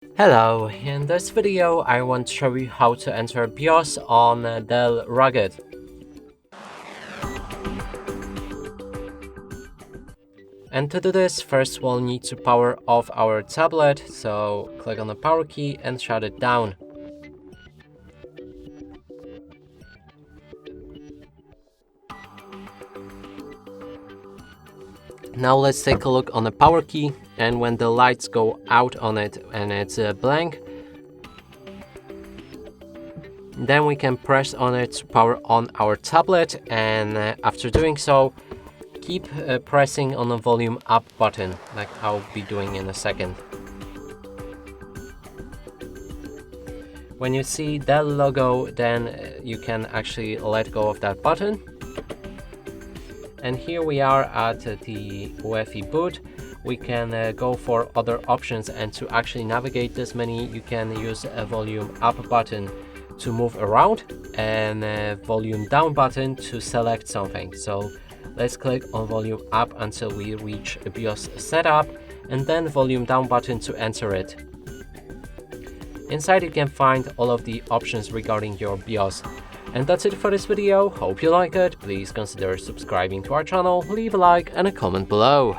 Hello, in this video I want to show you how to enter BIOS on Dell Rugged. And to do this, first we'll need to power off our tablet, so click on the power key and shut it down. Now let's take a look on the power key, and when the lights go out on it and it's blank, then we can press on it to power on our tablet, and after doing so, keep pressing on the volume up button, like I'll be doing in a second. When you see Dell logo, then you can actually let go of that button. And here we are at the UEFI boot. We can go for other options, and to actually navigate this menu, you can use a volume up button to move around and a volume down button to select something. So let's click on volume up until we reach a BIOS setup, and then volume down button to enter it. Inside you can find all of the options regarding your BIOS. And that's it for this video. Hope you like it. Please consider subscribing to our channel, leave a like and a comment below.